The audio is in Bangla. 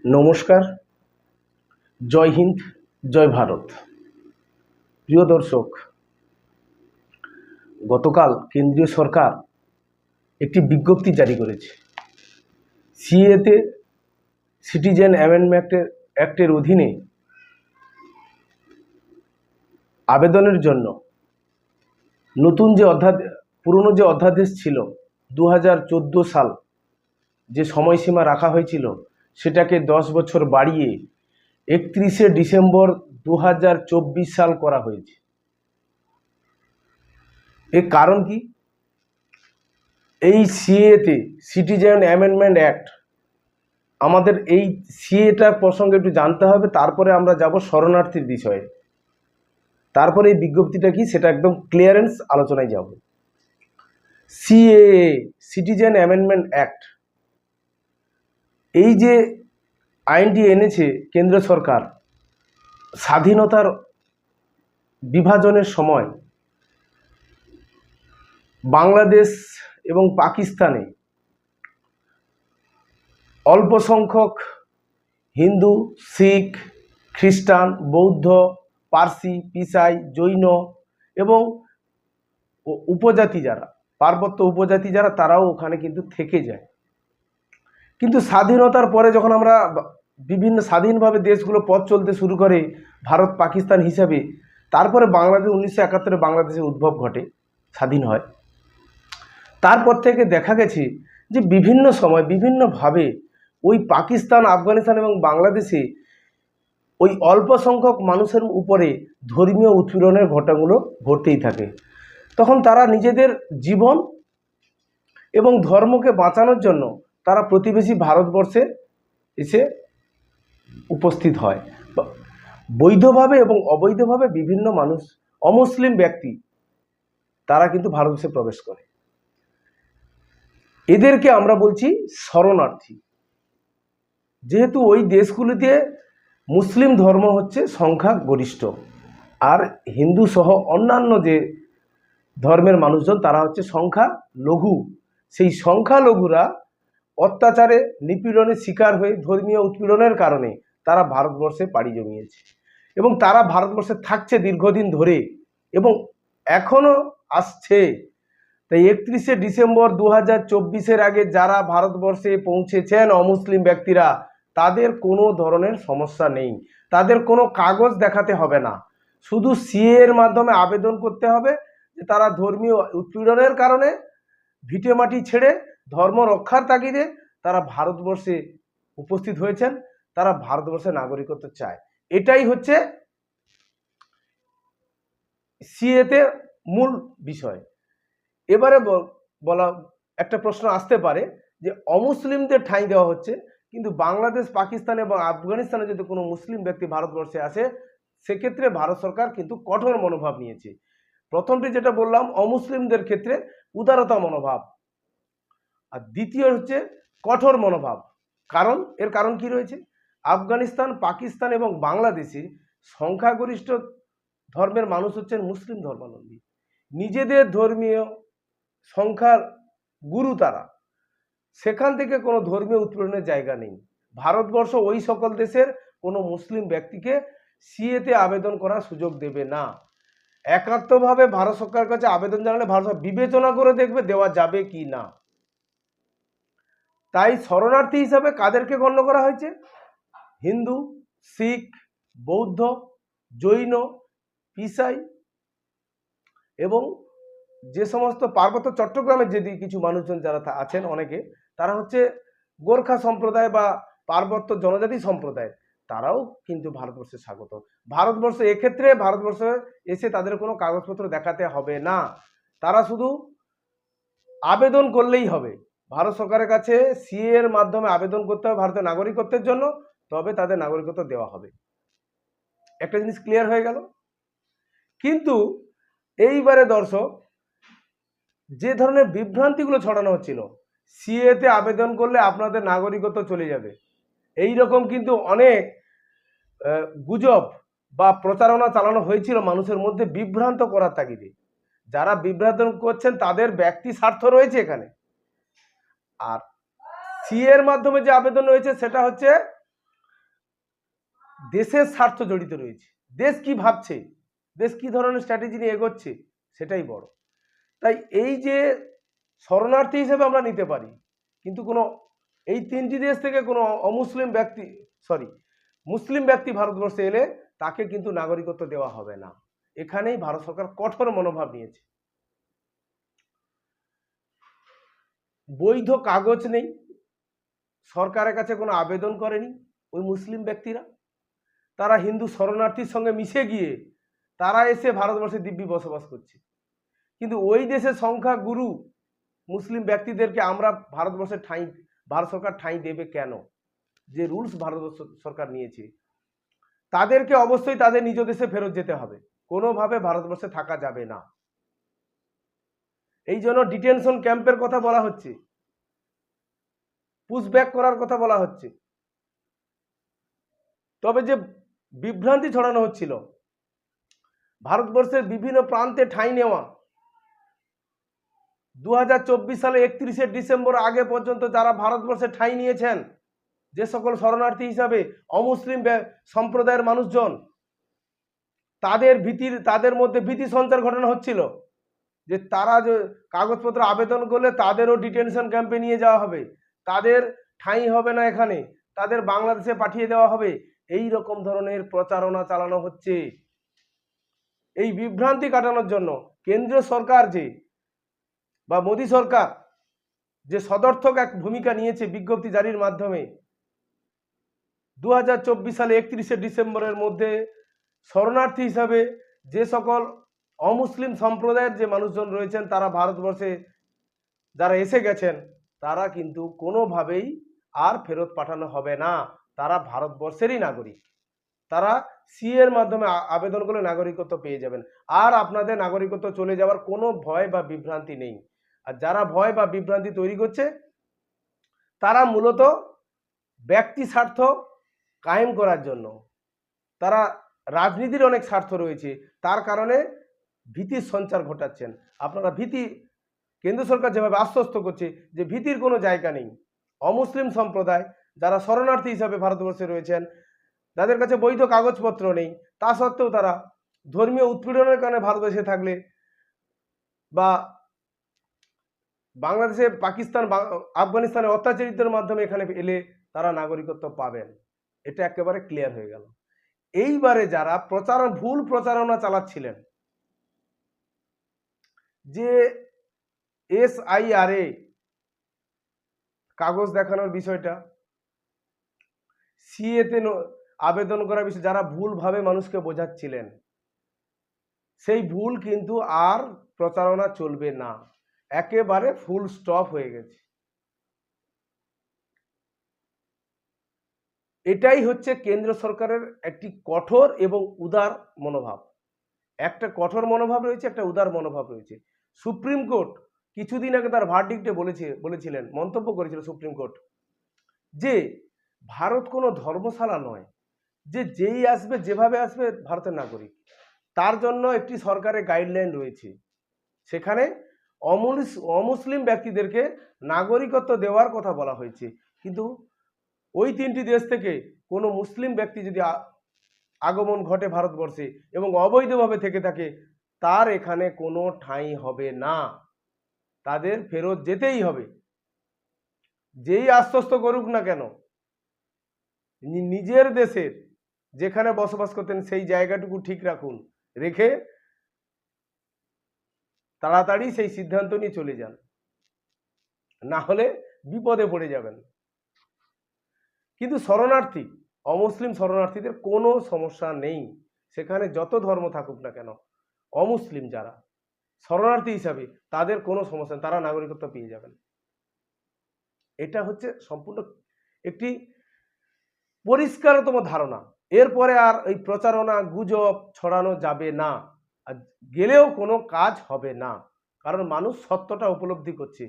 নমস্কার, জয় হিন্দ, জয় ভারত। প্রিয় দর্শক, গতকাল কেন্দ্রীয় সরকার একটি বিজ্ঞপ্তি জারি করেছে। সিএতে সিটিজেন অ্যামেন্ডমেন্ট অ্যাক্টের অধীনে আবেদনের জন্য নতুন যে পুরনো যে অধ্যাদেশ ছিল 2014 সাল যে সময়সীমা রাখা হয়েছিল সেটাকে 10 বছর বাড়িয়ে 31শে ডিসেম্বর 2024 সাল করা হয়েছে। এর কারণ কি? এই সিএতে সিটিজেন অ্যামেন্ডমেন্ট অ্যাক্ট, আমাদের এই সিএটা প্রসঙ্গে একটু জানতে হবে, তারপরে আমরা যাব শরণার্থীর বিষয়ে। তারপরে এই বিজ্ঞপ্তিটা কি সেটা একদম ক্লিয়ারেন্স আলোচনায় যাব। সিএএ সিটিজেন অ্যামেন্ডমেন্ট অ্যাক্ট, এই যে আইনটি এনেছে কেন্দ্র সরকার স্বাধীনতার বিভাজনের সময় বাংলাদেশ এবং পাকিস্তানে অল্প সংখ্যক হিন্দু, শিখ, খ্রিস্টান, বৌদ্ধ, পার্সি, পিসাই, জৈন এবং উপজাতি যারা, পার্বত্য উপজাতি যারা, তারাও ওখানে কিন্তু থেকে যায়। কিন্তু স্বাধীনতার পরে যখন আমরা বিভিন্ন স্বাধীনভাবে দেশগুলো পথ চলতে শুরু করে ভারত পাকিস্তান হিসাবে, তারপরে বাংলাদেশ 1971 বাংলাদেশের উদ্ভব ঘটে, স্বাধীন হয়। তারপর থেকে দেখা গেছে যে বিভিন্ন সময় বিভিন্নভাবে ওই পাকিস্তান, আফগানিস্তান এবং বাংলাদেশে ওই অল্প সংখ্যক মানুষের উপরে ধর্মীয় উৎপীড়নের ঘটনাগুলো ঘটতেই থাকে। তখন তারা নিজেদের জীবন এবং ধর্মকে বাঁচানোর জন্য তারা প্রতিবেশী ভারতবর্ষে এসে উপস্থিত হয়। বৈধভাবে এবং অবৈধভাবে বিভিন্ন মানুষ, অমুসলিম ব্যক্তি, তারা কিন্তু ভারতবর্ষে প্রবেশ করে। এদেরকে আমরা বলছি শরণার্থী। যেহেতু ওই দেশগুলিতে মুসলিম ধর্ম হচ্ছে সংখ্যাগরিষ্ঠ, আর হিন্দু সহ অন্যান্য যে ধর্মের মানুষজন তারা হচ্ছে সংখ্যালঘু। সেই সংখ্যালঘুরা অত্যাচারে, নিপীড়নের শিকার হয়ে ধর্মীয় উৎপীড়নের কারণে তারা ভারতবর্ষে পাড়ি জমিয়েছে এবং তারা ভারতবর্ষে থাকছে দীর্ঘদিন ধরে এবং এখনও আসছে। তাই 31শে ডিসেম্বর 2024 আগে যারা ভারতবর্ষে পৌঁছেছেন অমুসলিম ব্যক্তিরা, তাদের কোনো ধরনের সমস্যা নেই, তাদের কোনো কাগজ দেখাতে হবে না। শুধু সিএ এর মাধ্যমে আবেদন করতে হবে যে তারা ধর্মীয় উৎপীড়নের কারণে ভিটেমাটি ছেড়ে ধর্ম রক্ষার তাগিদে তারা ভারতবর্ষে উপস্থিত হয়েছেন, তারা ভারতবর্ষের নাগরিকত্ব চায়। এটাই হচ্ছে সিএতে মূল বিষয়। এবারে বলা একটা প্রশ্ন আসতে পারে যে অমুসলিমদের ঠাঁই দেওয়া হচ্ছে, কিন্তু বাংলাদেশ, পাকিস্তান এবং আফগানিস্তানে যদি কোনো মুসলিম ব্যক্তি ভারতবর্ষে আসে, সেক্ষেত্রে ভারত সরকার কিন্তু কঠোর মনোভাব নিয়েছে। প্রথমটি যেটা বললাম, অমুসলিমদের ক্ষেত্রে উদারতা মনোভাব, আর দ্বিতীয় হচ্ছে কঠোর মনোভাব। এর কারণ কি রয়েছে? আফগানিস্তান, পাকিস্তান এবং বাংলাদেশে সংখ্যাগরিষ্ঠ ধর্মের মানুষ হচ্ছেন মুসলিম ধর্মাবলম্বী। নিজেদের ধর্মীয় সংখ্যার গুরু তারা, সেখান থেকে কোনো ধর্মীয় উৎপীড়নের জায়গা নেই। ভারতবর্ষ ওই সকল দেশের কোনো মুসলিম ব্যক্তিকে সিএতে আবেদন করার সুযোগ দেবে না। একাত্মভাবে ভারত সরকারের কাছে আবেদন জানালে ভারত সরকার বিবেচনা করে দেখবে দেওয়া যাবে কি না। তাই শরণার্থী হিসাবে কাদেরকে গণ্য করা হয়েছে? হিন্দু, শিখ, বৌদ্ধ, জৈন, পিসাই এবং যে সমস্ত পার্বত্য চট্টগ্রামের যদি কিছু মানুষজন যারা আছেন, অনেকে, তারা হচ্ছে গোর্খা সম্প্রদায় বা পার্বত্য জনজাতি সম্প্রদায়, তারাও কিন্তু ভারতবর্ষে স্বাগত। ভারতবর্ষে এক্ষেত্রে ভারতবর্ষে এসে তাদের কোনো কাগজপত্র দেখাতে হবে না, তারা শুধু আবেদন করলেই হবে। ভারত সরকারের কাছে সিএ এর মাধ্যমে আবেদন করতে হবে ভারতের নাগরিকত্বের জন্য, তবে তাদের নাগরিকত্ব দেওয়া হবে। একটা জিনিস ক্লিয়ার হয়ে গেল। কিন্তু এইবারে দর্শক, যে ধরনের বিভ্রান্তিগুলো ছড়ানো হচ্ছিল, সিএতে আবেদন করলে আপনাদের নাগরিকত্ব চলে যাবে, এই রকম কিন্তু অনেক গুজব বা প্রচারণা চালানো হয়েছিল মানুষের মধ্যে বিভ্রান্ত করার তাগিদে। যারা বিভ্রান্ত করছেন তাদের ব্যক্তি স্বার্থ রয়েছে এখানে। আর সিএ এর মাধ্যমে যে আবেদন রয়েছে সেটা হচ্ছে দেশের স্বার্থ জড়িত রয়েছে, দেশ কি ভাবছে, দেশ কি ধরনের স্ট্র্যাটেজি নিয়ে এগোচ্ছে সেটাই বড়। তাই এই যে শরণার্থী হিসেবে আমরা নিতে পারি, কিন্তু কোনো এই তিনটি দেশ থেকে কোনো অমুসলিম ব্যক্তি মুসলিম ব্যক্তি ভারতবর্ষে এলে তাকে কিন্তু নাগরিকত্ব দেওয়া হবে না। এখানেই ভারত সরকার কঠোর মনোভাব নিয়েছে। বৈধ কাগজ নেই, সরকারের কাছে কোনো আবেদন করেনি ওই মুসলিম ব্যক্তিরা, তারা হিন্দু শরণার্থীর সঙ্গে মিশে গিয়ে তারা এসে ভারতবর্ষে দিব্যি বসবাস করছে। কিন্তু ওই দেশের সংখ্যাগুরু মুসলিম ব্যক্তিদেরকে আমরা ভারত সরকার ঠাঁই দেবে কেন? যে রুলস ভারত সরকার নিয়েছে, তাদেরকে অবশ্যই তাদের নিজ দেশে ফেরত যেতে হবে, কোনোভাবে ভারতবর্ষে থাকা যাবে না। এই জন্য ডিটেনশন ক্যাম্পের কথা বলা হচ্ছে, পুশব্যাক করার কথা বলা হচ্ছে। তবে যে বিভ্রান্তি ছড়ানো হচ্ছিল, ভারতবর্ষের বিভিন্ন প্রান্তে ঠাঁই নেওয়া, 2024 সালে 31শে ডিসেম্বর আগে পর্যন্ত যারা ভারতবর্ষে ঠাঁই নিয়েছেন, যে সকল শরণার্থী হিসাবে অমুসলিম সম্প্রদায়ের মানুষজন, তাদের মধ্যে ভীতি সঞ্চার ঘটানো হচ্ছিল যে তারা যে কাগজপত্র আবেদন করলে তাদেরও ডিটেনশন ক্যাম্পে নিয়ে যাওয়া হবে, তাদের ঠাঁই হবে না এখানে, তাদের বাংলাদেশে পাঠিয়ে দেওয়া হবে। এই রকম ধরনের প্রচারণা চালানো হচ্ছে। এই বিভ্রান্তি কাটানোর জন্য কেন্দ্রীয় সরকার বা মোদী সরকার যে সদর্থক এক ভূমিকা নিয়েছে বিজ্ঞপ্তি জারির মাধ্যমে, 2024 সালে 31শে ডিসেম্বরের মধ্যে শরণার্থী হিসাবে যে সকল অমুসলিম সম্প্রদায়ের যে মানুষজন রয়েছেন, তারা ভারতবর্ষে যারা এসে গেছেন, তারা কিন্তু কোনোভাবেই আর ফেরত পাঠানো হবে না। তারা ভারতবর্ষেরই নাগরিক। তারা এর মাধ্যমে আবেদন করলে নাগরিকত্ব পেয়ে যাবেন। আর আপনাদের নাগরিকত্ব চলে যাওয়ার কোনো ভয় বা বিভ্রান্তি নেই। আর যারা ভয় বা বিভ্রান্তি তৈরি করছে, তারা মূলত ব্যক্তি স্বার্থ কায়েম করার জন্য, তারা রাজনীতির অনেক স্বার্থ রয়েছে, তার কারণে ভীতির সঞ্চার ঘটাচ্ছেন। আপনারা কেন্দ্র সরকার যেভাবে আশ্বস্ত করছে যে ভীতির কোনো জায়গা নেই। অমুসলিম সম্প্রদায় যারা শরণার্থী হিসাবে ভারতবর্ষে রয়েছেন, যাদের কাছে বৈধ কাগজপত্র নেই, তা সত্ত্বেও তারা ধর্মীয় উৎপীড়নের কারণে ভারতবর্ষে থাকলে বা বাংলাদেশে, পাকিস্তান, আফগানিস্তানের অত্যাচারিতের মাধ্যমে এখানে এলে তারা নাগরিকত্ব পাবেন। এটা একেবারে ক্লিয়ার হয়ে গেল। এইবারে যারা ভুল প্রচারণা চালাচ্ছিলেন, যে SIR কাগজ দেখানোর বিষয়টা, CA-তে আবেদন করার বিষয়, যারা ভুলভাবে মানুষকে বোঝাচ্ছিলেন, সেই ভুল কিন্তু আর প্রচারণা চলবে না, একেবারে ফুল স্টপ হয়ে গেছে। এটাই হচ্ছে কেন্দ্র সরকারের একটি কঠোর এবং উদার মনোভাব। একটা কঠোর মনোভাব রয়েছে, একটা উদার মনোভাব রয়েছে। সুপ্রিম কোর্ট কিছুদিন আগে তার ভার্ডিক্টে বলেছিলেন, মন্তব্য করেছিল সুপ্রিম কোর্ট, যে ভারত কোনো ধর্মশালা নয়, যে যেই আসবে যেভাবে আসবে ভারতের নাগরিক। তার জন্য একটি সরকারের গাইডলাইন রয়েছে, সেখানে অমুসলিম ব্যক্তিদেরকে নাগরিকত্ব দেওয়ার কথা বলা হয়েছে। কিন্তু ওই তিনটি দেশ থেকে কোনো মুসলিম ব্যক্তি যদি আগমন ঘটে ভারতবর্ষে এবং অবৈধভাবে থেকে থাকে, তার এখানে কোনো ঠাঁই হবে না, তাদের ফেরত যেতেই হবে। যেই আশ্বস্ত করুক না কেন, নিজের দেশের যেখানে বসবাস করতেন সেই জায়গাটুকু ঠিক রাখুন, রেখে তাড়াতাড়ি সেই সিদ্ধান্ত নিয়ে চলে যান, না হলে বিপদে পড়ে যাবেন। কিন্তু অমুসলিম শরণার্থীদের কোনো সমস্যা নেই, সেখানে যত ধর্ম থাকুক না কেন, অমুসলিম যারা শরণার্থী হিসাবে, তাদের কোনো সমস্যা নেই, তারা নাগরিকত্ব পেয়ে যাবেন। এটা হচ্ছে সম্পূর্ণ একটি পরিষ্কারতম ধারণা। এরপরে আর এই প্রচারণা গুজব ছড়ানো যাবে না, আর গেলেও কোনো কাজ হবে না, কারণ মানুষ সত্যটা উপলব্ধি করছে